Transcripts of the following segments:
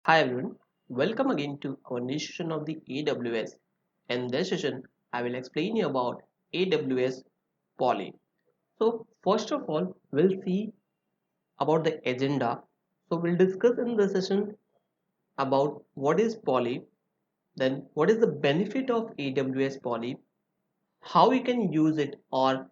Hi everyone, welcome again to our new session of the AWS. In this session, I will explain you about AWS Poly. So first of all, we'll see about the agenda. So we'll discuss in this session about what is Poly, then what is the benefit of AWS Poly, how we can use it or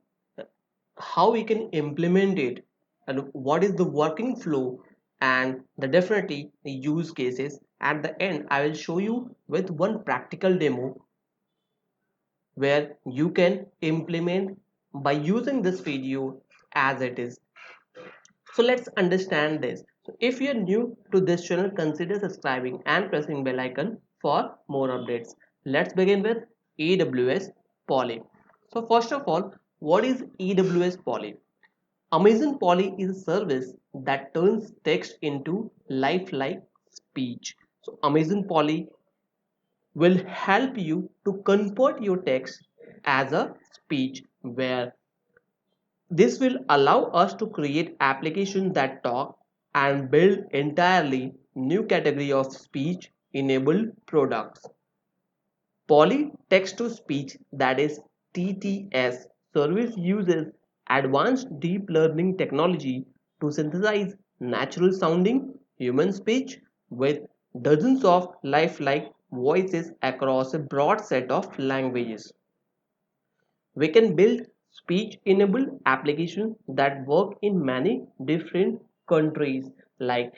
how we can implement it, and what is the working flow, and definitely the use cases. At the end I will show you with one practical demo where you can implement by using this video as it is. So let's understand this. So if you are new to this channel, consider subscribing and pressing bell icon for more updates. Let's begin with AWS Poly. So first of all, what is AWS Poly? Amazon Polly is a service that turns text into lifelike speech. So Amazon Polly will help you to convert your text as a speech, where this will allow us to create applications that talk and build entirely new category of speech enabled products. Poly text to speech, that is TTS service, uses advanced deep learning technology to synthesize natural sounding human speech with dozens of lifelike voices across a broad set of languages. We can build speech enabled applications that work in many different countries. Like,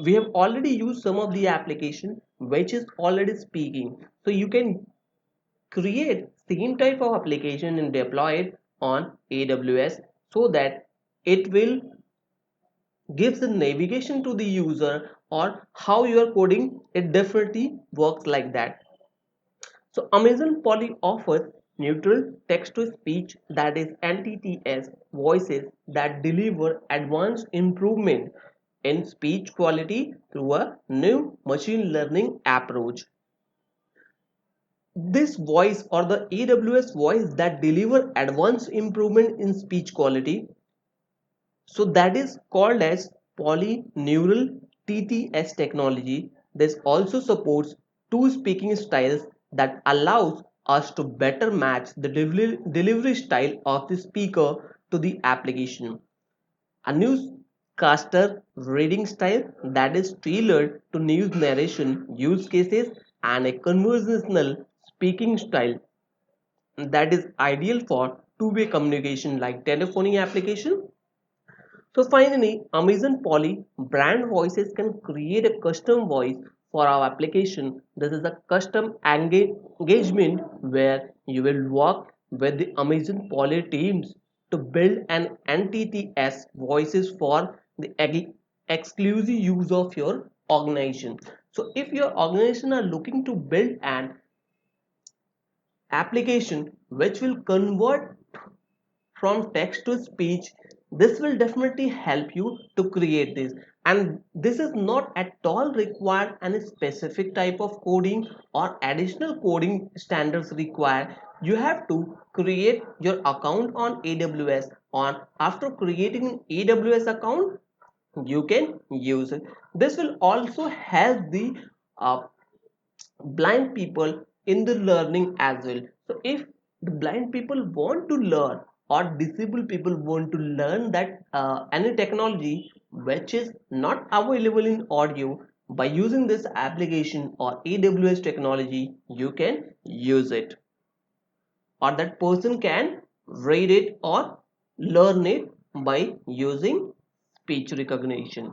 we have already used some of the application which is already speaking, so you can create same type of application and deploy it on AWS, so that it will gives the navigation to the user, or how you are coding it definitely works like that. So Amazon Polly offers neutral text to speech, that is NTTS voices that deliver advanced improvement in speech quality through a new machine learning approach. This voice, or the AWS voice that deliver advanced improvement in speech quality, so that is called as polyneural TTS technology. This also supports two speaking styles that allows us to better match the delivery style of the speaker to the application. A newscaster reading style that is tailored to news narration use cases, and a conversational speaking style that is ideal for two-way communication like telephony application. So finally, Amazon Polly brand voices can create a custom voice for our application. This is a custom engagement where you will work with the Amazon Polly teams to build an NTTS voices for the exclusive use of your organization. So if your organization are looking to build an application which will convert from text to speech, this will definitely help you to create this. And this is not at all required any specific type of coding or additional coding standards required. You have to create your account on AWS. On after creating an AWS account, you can use it. This will also help the uh, blind people in the learning as well. So if the blind people want to learn, or disabled people want to learn that any technology which is not available in audio, by using this application or AWS technology, you can use it, or that person can read it or learn it by using speech recognition.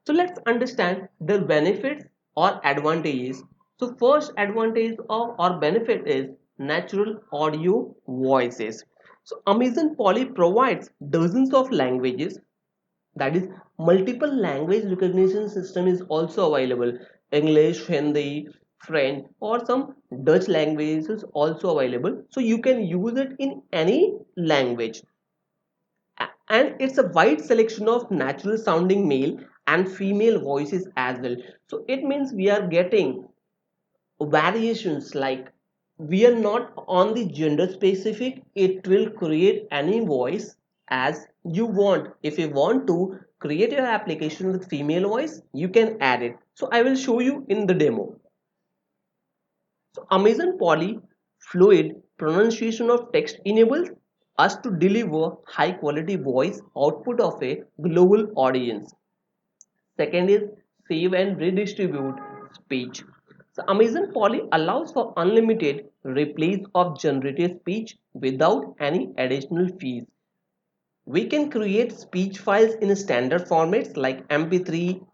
So let's understand the benefits or advantages. So first advantage of or benefit is natural audio voices. So Amazon Polly provides dozens of languages, that is multiple language recognition system is also available. English, Hindi, French, or some Dutch language is also available. So you can use it in any language, and it's a wide selection of natural sounding male and female voices as well. So it means we are getting variations, like we are not on the gender specific. It will create any voice as you want. If you want to create your application with female voice, you can add it. So I will show you in the demo. So Amazon Polly fluid pronunciation of text enables us to deliver high quality voice output of a global audience. Second is save and redistribute speech. So Amazon Polly allows for unlimited replays of generated speech without any additional fees. We can create speech files in standard formats like MP3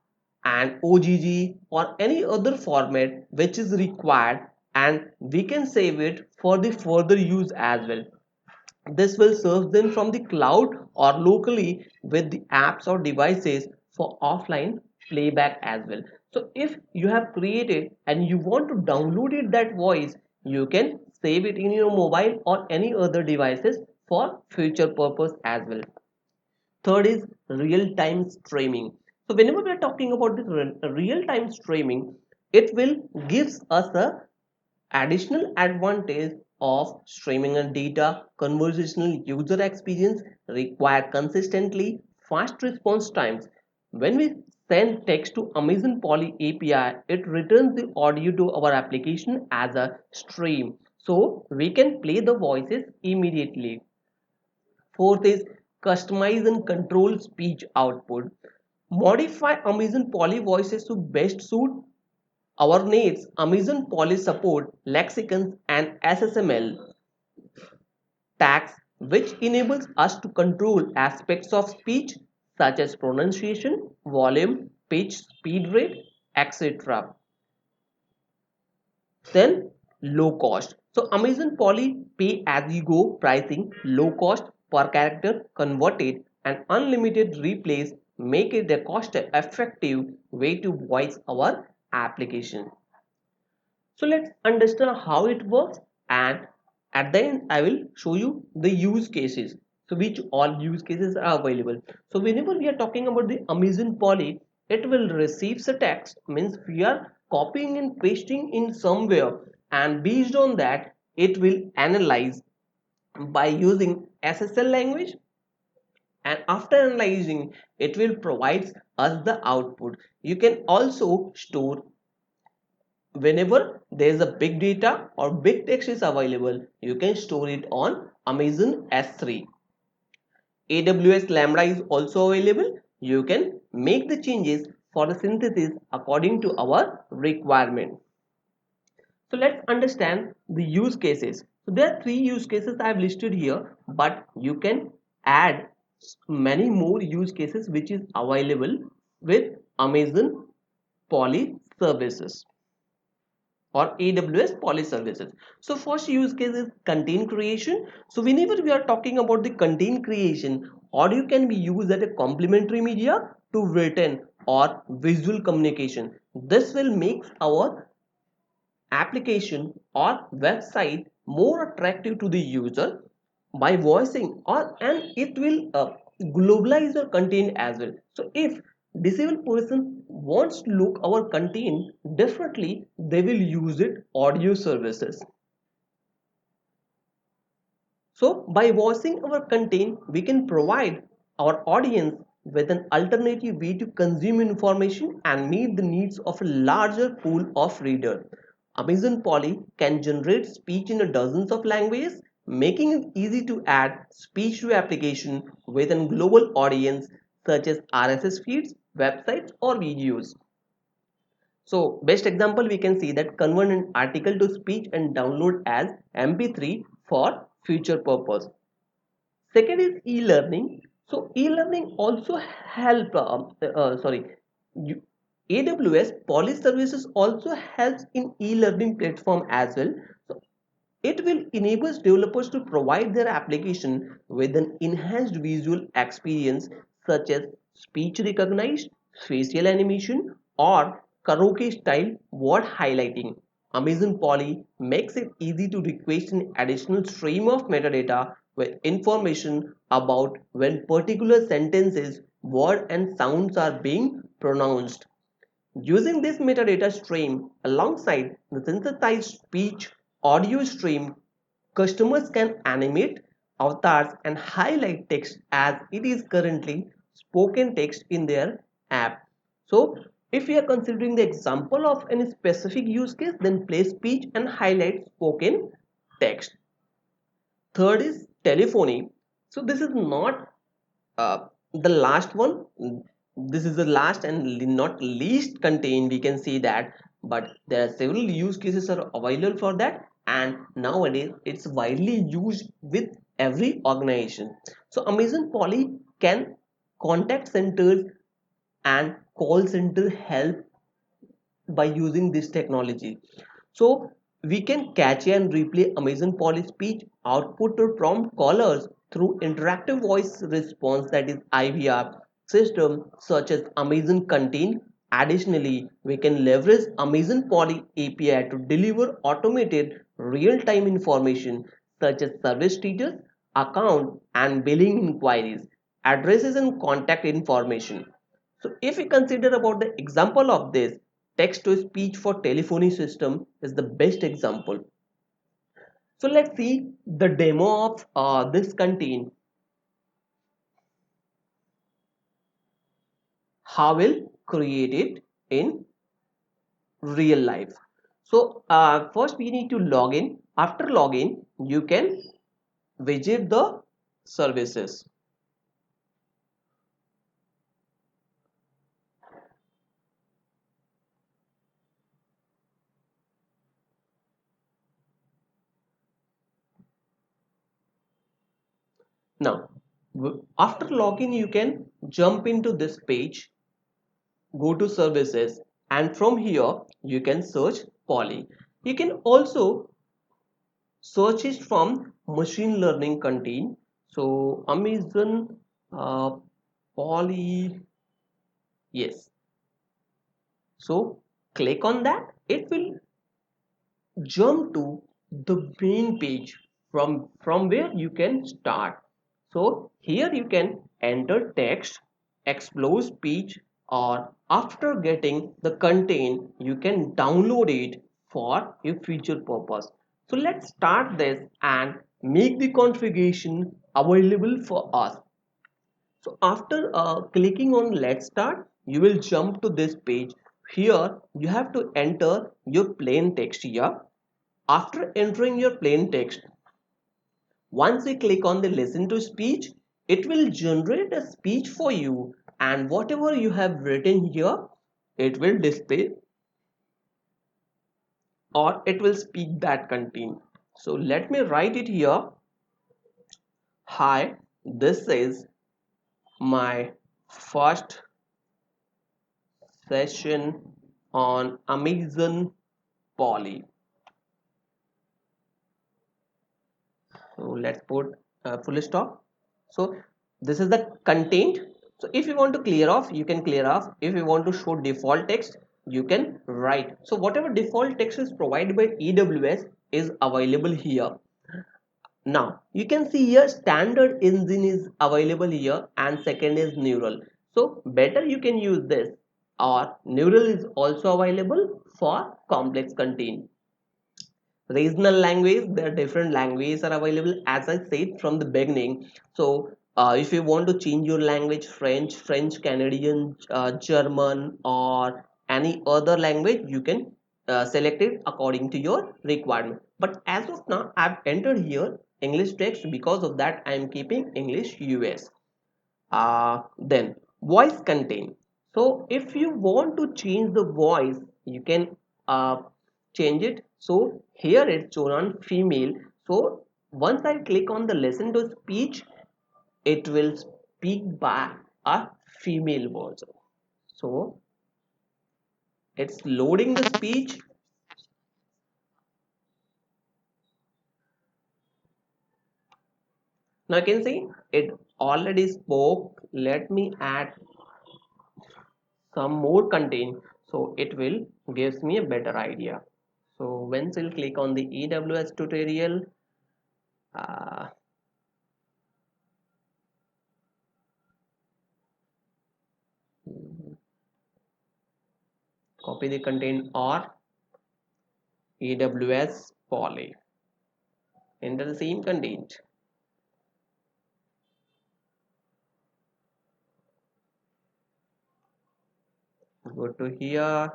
and OGG or any other format which is required, and we can save it for the further use as well. This will serve them from the cloud or locally with the apps or devices for offline playback as well. So if you have created and you want to download it that voice, you can save it in your mobile or any other devices for future purpose as well. Third is real-time streaming. So whenever we are talking about this real-time streaming, it will gives us a additional advantage of streaming and data, conversational user experience required consistently, fast response times. When we send text to Amazon Polly API, it returns the audio to our application as a stream. So we can play the voices immediately. Fourth is customize and control speech output. Modify Amazon Polly voices to best suit our needs. Amazon Polly support lexicons and SSML tags, which enables us to control aspects of speech such as pronunciation, volume, pitch, speed rate, etc. Then low cost. So Amazon Polly pay as you go pricing, low cost per character converted, and unlimited replays make it a cost effective way to voice our application. So let's understand how it works, and at the end I will show you the use cases. So which all use cases are available. So whenever we are talking about the Amazon Polly, it will receive a text, means we are copying and pasting in somewhere, and based on that it will analyze by using SSL language, and after analyzing it will provide us the output. You can also store whenever there is a big data or big text is available, you can store it on Amazon S3. AWS Lambda is also available. You can make the changes for the synthesis according to our requirement. So let's understand the use cases. So there are three use cases I have listed here, but you can add many more use cases which is available with Amazon Polly services or AWS Polly services. So first use case is content creation. So whenever we are talking about the content creation, audio can be used as a complementary media to written or visual communication. This will make our application or website more attractive to the user by voicing, or and it will globalize your content as well. So if disabled person wants to look our content differently, they will use it audio services. So by voicing our content, we can provide our audience with an alternative way to consume information and meet the needs of a larger pool of readers. Amazon Polly can generate speech in dozens of languages, making it easy to add speech to application with a global audience such as RSS feeds, websites, or videos. So best example we can see that convert an article to speech and download as MP3 for future purpose. Second is e-learning. So e-learning also help AWS Polly services also helps in e-learning platform as well. So it will enable developers to provide their application with an enhanced visual experience such as speech recognized, facial animation, or karaoke style word highlighting. Amazon Polly makes it easy to request an additional stream of metadata with information about when particular sentences, words, and sounds are being pronounced. Using this metadata stream alongside the synthesized speech audio stream, customers can animate avatars and highlight text as it is currently spoken text in their app. So if we are considering the example of any specific use case, then play speech and highlight spoken text. Third is telephony. So this is not the last one. This is the last and not least contained, we can see that, but there are several use cases are available for that, and nowadays it's widely used with every organization. So Amazon Poly can contact centers and call center help by using this technology. So we can catch and replay Amazon Poly speech output or prompt callers through interactive voice response, that is IVR system such as Amazon Contain. Additionally, we can leverage Amazon Poly API to deliver automated real-time information such as service status, account and billing inquiries, addresses and contact information. So if we consider about the example of this, text to speech for telephony system is the best example. So let's see the demo of this contain. How we'll create it in real life. So first we need to log in. After login, you can visit the services. Now, after login, you can jump into this page, go to services, and from here you can search Poly. You can also search it from machine learning content. So Amazon Poly, yes. So click on that. It will jump to the main page from where you can start. So here you can enter text, explore speech, or after getting the content you can download it for your future purpose. So let's start this and make the configuration available for us. So after clicking on let's start, you will jump to this page. Here you have to enter your plain text here. After entering your plain text, once you click on the listen to speech, it will generate a speech for you, and whatever you have written here, it will display or it will speak that content. So let me write it here. Hi, this is my first session on Amazon Poly. So let's put full stop. So this is the content. So if you want to clear off, you can clear off. If you want to show default text, you can write. So whatever default text is provided by AWS is available here. Now you can see here standard engine is available here, and second is neural. So better you can use this, or neural is also available for complex content. Regional language, there are different languages are available, as I said from the beginning. So if you want to change your language, French Canadian, German, or any other language, you can select it according to your requirement. But as of now I've entered here English text, because of that I am keeping English US. Then voice content. So if you want to change the voice, you can uh, change it. So here it's shown on female. So once I click on the listen to speech, it will speak by a female voice. So it's loading the speech. Now you can see it already spoke. Let me add some more content, so it will gives me a better idea. So once we'll click on the AWS tutorial, uh, copy the content or AWS Poly, enter the same content. 。 . 。 . 。 . . . . . . . . . 。 . . . . . . 。 . . 。 . 。 。 . . . 。 。 . . . 。 . 。 。 . 。 。 . 。 . 。 . 。 . 。 . 。 . 。 . Go to here,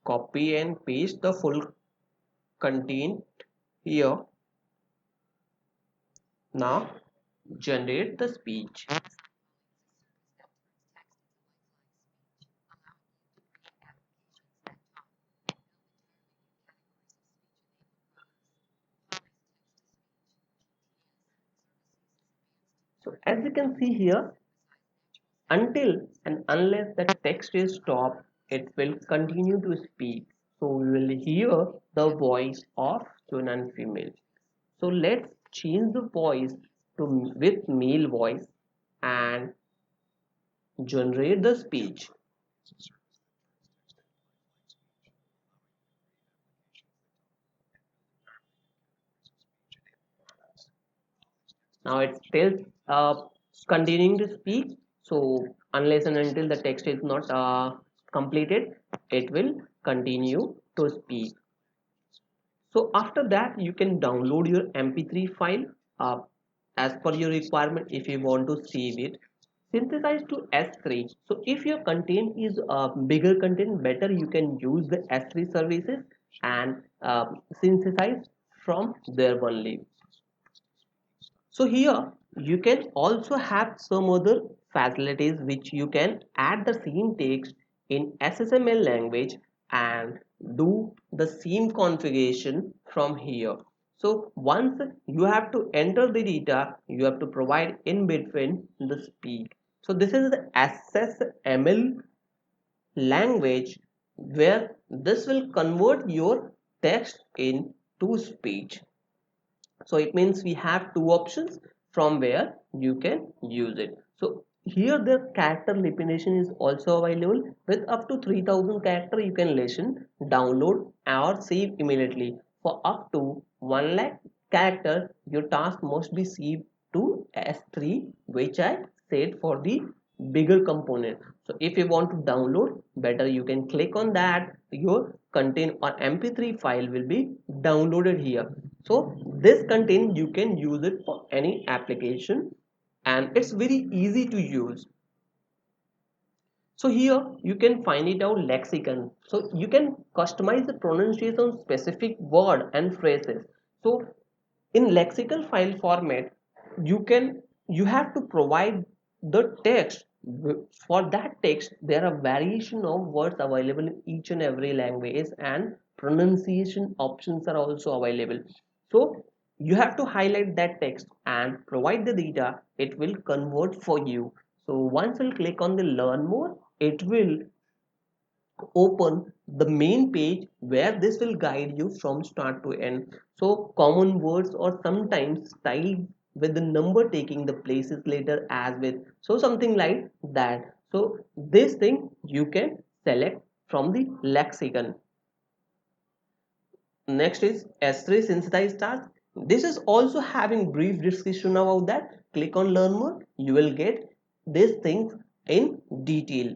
copy and paste the full content here. Now generate the speech. So as you can see here, until and unless the text is stopped, it will continue to speak. So we will hear the voice of male and female. So let's change the voice to with male voice and generate the speech. Now it still continuing to speak. So unless and until the text is not completed, it will continue to speak. So after that, you can download your MP3 file uh, as per your requirement if you want to save it. Synthesize to S3. So if your content is bigger content, better you can use the S3 services and synthesize from there only. So here you can also have some other facilities which you can add the same text in SSML language and do the same configuration from here. So once you have to enter the data, you have to provide in between the speed. So this is the SSML language where this will convert your text into speech. So it means we have two options from where you can use it. So here the character limitation is also available. With up to 3000 character you can listen, download or save immediately. For up to 1 lakh character your task must be saved to S3, which I said for the bigger component. So if you want to download, better you can click on that, your content or mp3 file will be downloaded here. So this content you can use it for any application and it's very easy to use. So here you can find it out lexicon. So you can customize the pronunciation of specific word and phrases. So in lexical file format, you have to provide the text. For that text, there are variation of words available in each and every language and pronunciation options are also available. So you have to highlight that text and provide the data. It will convert for you. So once you click on the learn more, it will open the main page where this will guide you from start to end. So common words or sometimes style with the number taking the places later as with, so something like that. So this thing you can select from the lexicon. Next is S3 synthesize task. This is also having brief description about that. Click on learn more, you will get these things in detail.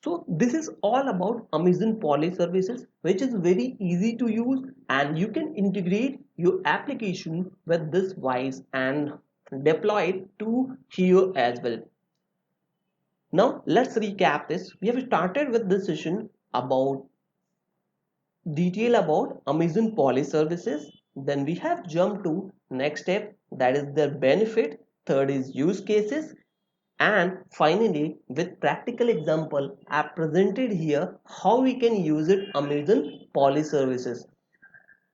So this is all about Amazon Poly services, which is very easy to use and you can integrate your application with this Wise and deploy it to here as well. Now let's recap this. We have started with this session about detail about Amazon Poly services. Then we have jumped to next step, that is their benefit. Third is use cases. And finally, with practical example, I have presented here how we can use it Amazon Poly services.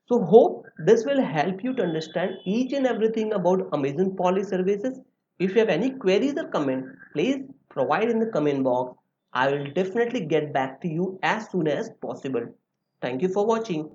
So hope this will help you to understand each and everything about Amazon Poly services. If you have any queries or comment, please provide in the comment box. I will definitely get back to you as soon as possible. Thank you for watching.